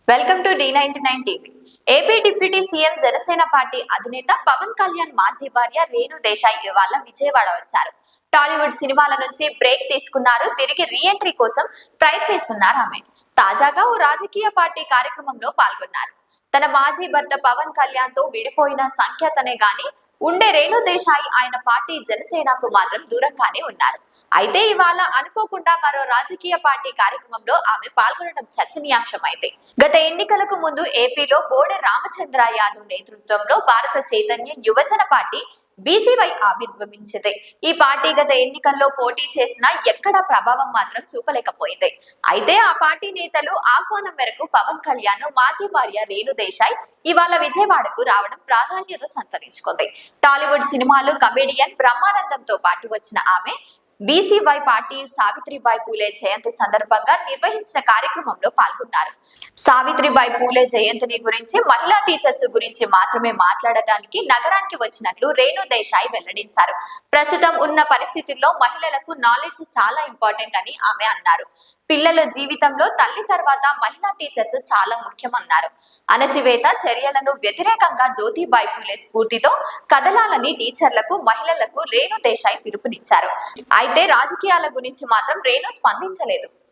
Welcome to D99 TV. AP deputy CM Janasena party అధినేత పవన్ కళ్యాణ్ మాజీ భార్య రేణు దేశాయ్ ఇవాళ విజయవాడ వచ్చారు. టాలీవుడ్ సినిమాల నుంచి బ్రేక్ తీసుకున్నారు. తిరిగి రీ ఎంట్రీ కోసం ప్రయత్నిస్తున్నారు ఆమె. తాజాగా ఓ రాజకీయ పార్టీ కార్యక్రమంలో పాల్గొన్నారు. తన మాజీ భర్త పవన్ కళ్యాణ్ తో విడిపోయిన సంఖ్యాతనే గాని ఉండే రేణు దేశాయ్ ఆయన పార్టీ జనసేనకు మాత్రం దూరంగానే ఉన్నారు. అయితే ఇవాళ అనుకోకుండా మరో రాజకీయ పార్టీ కార్యక్రమంలో ఆమె పాల్గొనడం చర్చనీయాంశమైంది. గత ఎన్నికలకు ముందు ఏపీలో బోడె రామచంద్ర యాదవ్ నేతృత్వంలో భారత చైతన్య యువజన పార్టీ బీసీవై ఆవిర్భవించింది. ఈ పార్టీ గత ఎన్నికల్లో పోటీ చేసినా ఎక్కడా ప్రభావం మాత్రం చూపలేకపోయింది. అయితే ఆ పార్టీ నేతలు ఆహ్వానం మేరకు పవన్ కళ్యాణ్ మాజీ భార్య రేణు దేశాయ్ ఇవాళ విజయవాడకు రావడం ప్రాధాన్యత సంతరించుకుంది. టాలీవుడ్ సినిమాలు కమెడియన్ బ్రహ్మానందంతో పాటు వచ్చిన ఆమె బీసీవై పార్టీ సావిత్రిబాయి పూలే జయంతి సందర్భంగా నిర్వహించిన కార్యక్రమంలో పాల్గొన్నారు. సావిత్రిబాయి పూలే జయంతిని గురించి, మహిళా టీచర్స్ గురించి మాత్రమే మాట్లాడటానికి నగరానికి వచ్చినట్లు రేణు దేశాయ్ వెల్లడించారు. ప్రస్తుతం ఉన్న పరిస్థితుల్లో మహిళలకు నాలెడ్జ్ చాలా ఇంపార్టెంట్ అని ఆమె అన్నారు. పిల్లల జీవితంలో తల్లి తర్వాత మహిళా టీచర్స్ చాలా ముఖ్యమన్నారు. అణచివేత చర్యలను వ్యతిరేకంగా జ్యోతిబాయి పూలే స్ఫూర్తితో కదలాలని టీచర్లకు, మహిళలకు రేణు దేశాయ్ పిలుపునిచ్చారు. అయితే రాజకీయాల గురించి మాత్రం రేణు స్పందించలేదు.